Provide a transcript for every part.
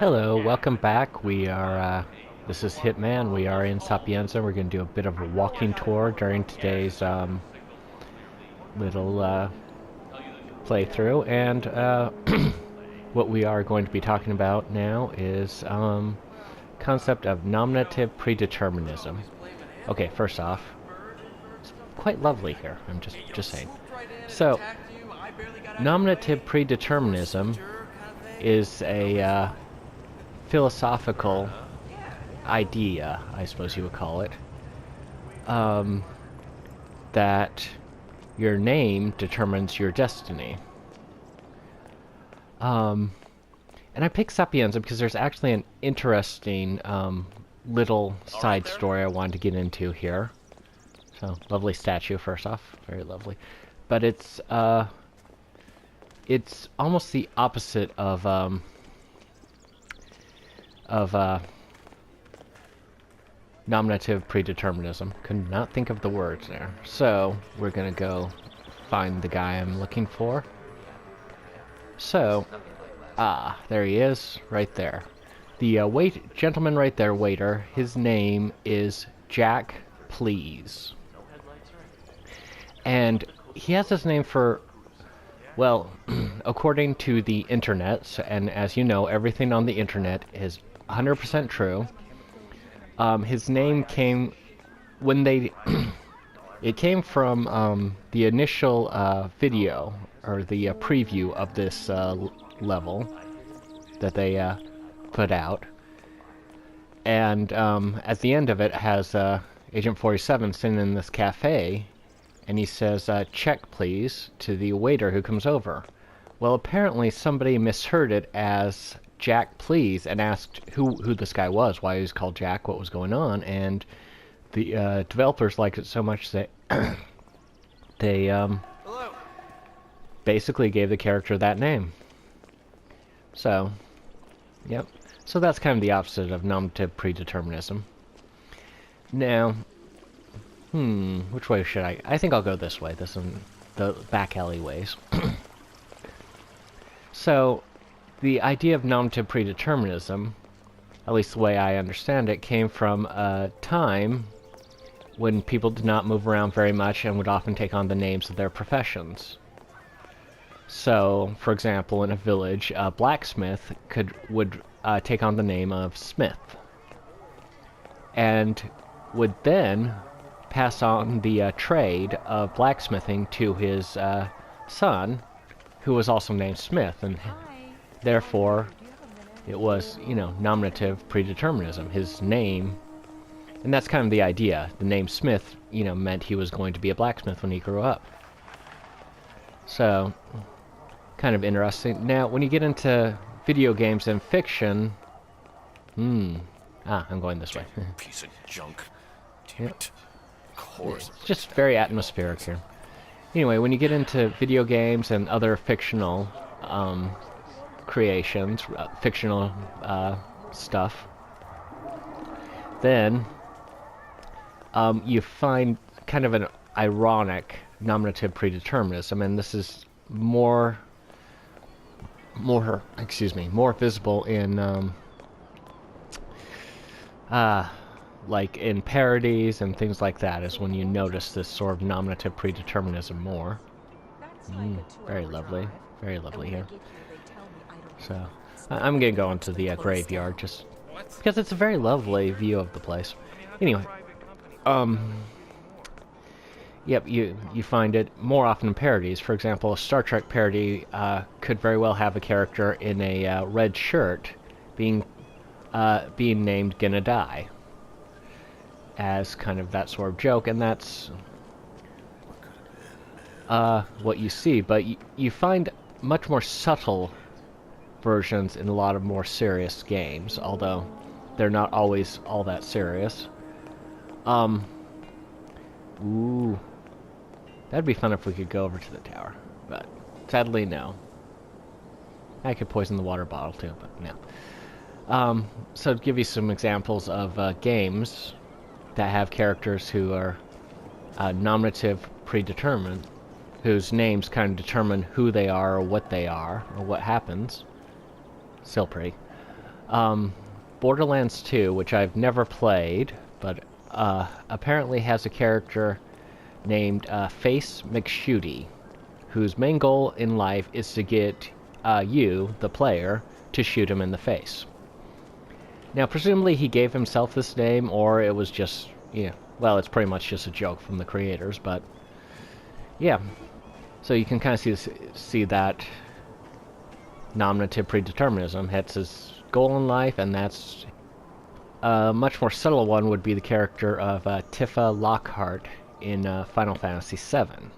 Hello, welcome back. This is Hitman. We are in Sapienza. We're going to do a bit of a walking tour during today's little playthrough. And what we are going to be talking about now is concept of nominative predeterminism. Okay, first off, it's quite lovely here. I'm just saying. So, nominative predeterminism is a philosophical idea, I suppose you would call it, that your name determines your destiny. And I picked Sapienza because there's actually an interesting little side story I wanted to get into here. So, lovely statue, first off. Very lovely. But it's almost the opposite of nominative predeterminism. Could not think of the words there. So, we're gonna go find the guy I'm looking for. So, there he is, right there. The gentleman right there, waiter, his name is Jack Please. And he has this name for, well, according to the internet, and as you know, everything on the internet is 100% true. His name came when they it came from the initial video or the preview of this level that they put out, and at the end of it has Agent 47 sitting in this cafe, and he says, "Check please," to the waiter who comes over. Well, apparently somebody misheard it as Jack Please and asked who this guy was, why he was called Jack, what was going on, and the developers liked it so much that they basically gave the character that name. So, yep. So that's kind of the opposite of nominative predeterminism. Now, which way should I? I think I'll go this way. This is the back alleyways. So, the idea of nominative predeterminism, at least the way I understand it, came from a time when people did not move around very much and would often take on the names of their professions. So, for example, in a village, a blacksmith would take on the name of Smith, and would then pass on the trade of blacksmithing to his son, who was also named Smith, and therefore it was, nominative predeterminism. His name, and that's kind of the idea. The name Smith, meant he was going to be a blacksmith when he grew up. So, kind of interesting. Now, when you get into video games and fiction, I'm going this way. Piece of junk. Damn it. Of course. It's just very atmospheric here. Anyway, when you get into video games and other fictional creations, fictional stuff, then you find kind of an ironic nominative predeterminism, and this is more visible in like in parodies and things like that, is when you notice this sort of nominative predeterminism more. Very lovely here. So, I'm gonna go into the graveyard just because it's a very lovely view of the place. Anyway, yep, you find it more often in parodies. For example, a Star Trek parody could very well have a character in a red shirt being named Gonna Die, as kind of that sort of joke, and that's what you see. But you find much more subtle versions in a lot of more serious games, although they're not always all that serious. Ooh. That'd be fun if we could go over to the tower, but sadly no. I could poison the water bottle too, but no. So to give you some examples of games that have characters who are nominative predetermined, whose names kind of determine who they are or what happens. Still pretty. Borderlands 2, which I've never played, but apparently has a character named Face McShooty, whose main goal in life is to get you, the player, to shoot him in the face. Now, presumably he gave himself this name, or it was just, well, it's pretty much just a joke from the creators, but yeah. So you can kind of see that nominative predeterminism. That's his goal in life, and that's a much more subtle one would be the character of Tifa Lockhart in Final Fantasy VII.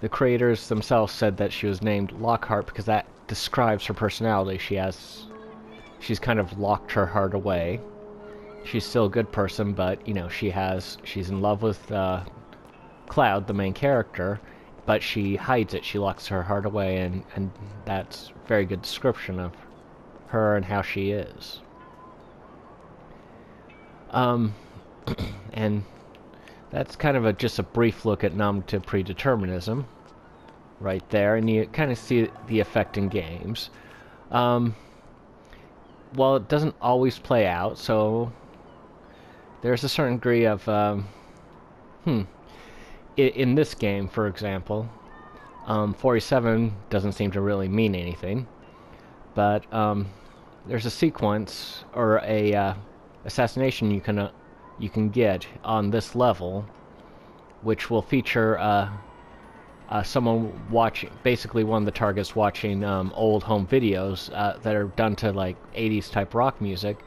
The creators themselves said that she was named Lockhart because that describes her personality. She's kind of locked her heart away. She's still a good person, but she's in love with Cloud, the main character, but she hides it. She locks her heart away, and that's a very good description of her and how she is. And that's kind of just a brief look at nominative predeterminism right there, and you kind of see the effect in games. Well, it doesn't always play out, so there's a certain degree of in this game, for example, 47 doesn't seem to really mean anything, but there's a sequence or a assassination you can get on this level, which will feature someone watching, basically one of the targets watching old home videos that are done to like 80s type rock music,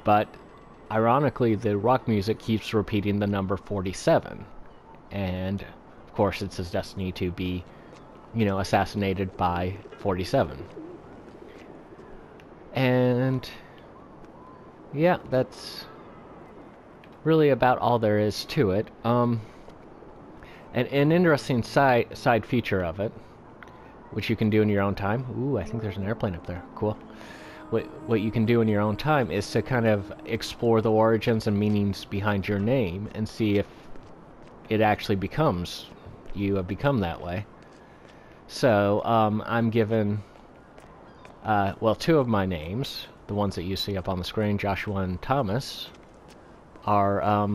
but ironically the rock music keeps repeating the number 47, and of course it's his destiny to be, assassinated by 47. And yeah, that's really about all there is to it. And an interesting side feature of it, which you can do in your own time. Ooh, I think there's an airplane up there. Cool. What you can do in your own time is to kind of explore the origins and meanings behind your name and see if it actually you have become that way. So I'm given two of my names, the ones that you see up on the screen, Joshua and Thomas, are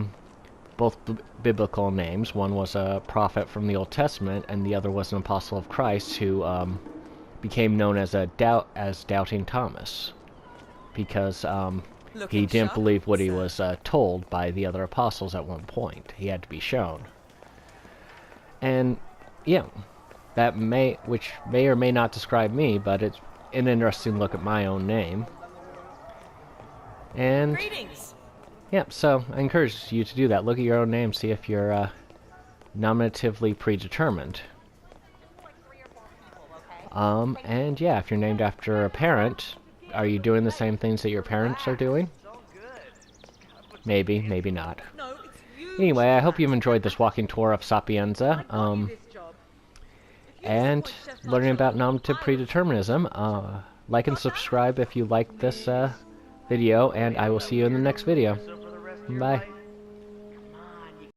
both biblical names. One was a prophet from the Old Testament, and the other was an apostle of Christ who became known as Doubting Thomas, because he didn't believe what he was told by the other apostles at one point. He had to be shown. And yeah, which may or may not describe me, but it's an interesting look at my own name. And Greetings. yeah, so I encourage you to do that. Look at your own name, see if you're nominatively predetermined. And yeah, if you're named after a parent, are you doing the same things that your parents are doing? Maybe, maybe not. Anyway, I hope you've enjoyed this walking tour of Sapienza, and learning about nominative predeterminism. Like and subscribe if you like this video, and I will see you in the next video. Bye.